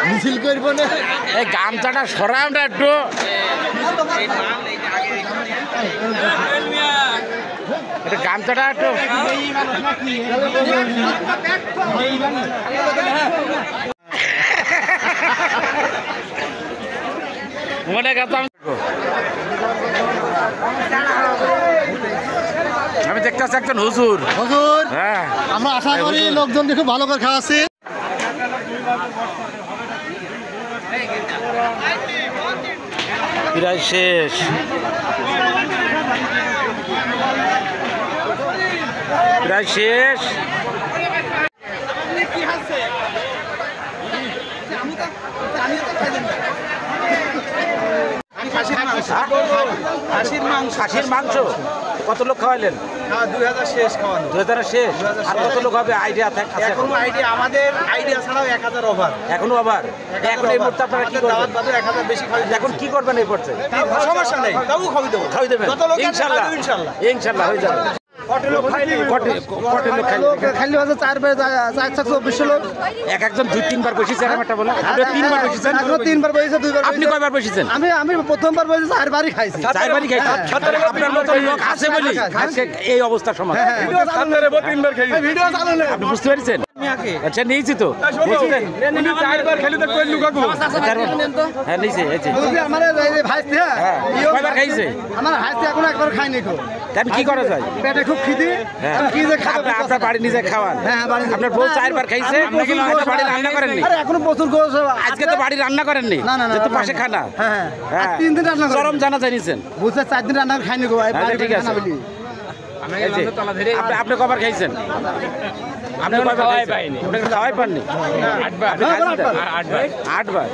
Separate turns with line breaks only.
মিছিল করবো না, এই গামছাটা সরাও না একটু। এটা গামছাটা একটু মনে করতাম। আমি দেখতে পাচ্ছি একজন হুজুর।
হুজুর,
হ্যাঁ,
আমরা আশা করি লোকজন খুব ভালো করে খাওয়াচ্ছি।
প্রায় শেষ। প্রায় শেষ। খাসির মাংস কত লোক খাওয়াইলেন?
2000 শেষ খাওয়ানো।
2000 শেষ। আর কত লোক হবে আইডিয়া থাকে?
এখনো আইডিয়া, আমাদের আইডিয়া ছাড়াও 1000 ওভার।
এখনো আবার এখন এই মুহূর্তে আপনারা কি করবেন?
1000 বেশি খাওয়াই।
এখন কি করবেন এই পড়ছে?
সমস্যা নেই, তাও খাওয়াই দেবো।
খাওয়াই দেবেন ইনশাআল্লাহ। ইনশাআল্লাহ হয়ে যাবে।
কত লোক খাইলি?
কত লোক
খাইলি আছে 424 লোক।
একজন 2-3 বার বসেছেন একটা বলে? আপনি 3 বার বসেছেন?
এখনো 3 বার বসেছে, 2 বার।
আপনি কয়বার বসেছেন?
আমি প্রথমবার বসেছি, 4 বারই খাইছি।
4 বারই খাইছেন? আপনার মতো লোক আছে বলি আজকে এই অবস্থার সমাধান।
ভিডিও চালু রে, 3 বার খাইছি। ভিডিও চালু রে।
আপনি বুঝতে পেরেছেন? আচ্ছা নিয়েছি তো। বুঝছেন?
4 বার খেলি তো কই লুকাবো।
হ্যাঁ নিয়েছি।
আমার এই ভাইস্তি,
হ্যাঁ কয়বার খাইছে?
আমার ভাইস্তি এখনো একবার খাইনি কো।
তাহলে কি করা যায়?
পেটে খুব খিদে। আমি কি যে খাবো?
আপনার বাড়ি নিজে খাওয়ান।
হ্যাঁ বাড়ি।
আপনার বউ 4 বার খাইছে, আপনি কি বাড়ি রান্না করেননি?
আরে এখনো প্রচুর গোশ।
আজকে তো বাড়ি রান্না করেননি?
না না না,
তো পাশে খানা।
হ্যাঁ
হ্যাঁ
3 দিন রান্না করি।
চরম জানা জানিছেন?
বুঝছে 4 দিন রান্না খাইনি গো।
ঠিক আছে। আপনি কবার খাইছেন? আপনি কবার খাওয়াই পাইনি? আপনি খাওয়াই পাননি? 8 বার। 8 বার।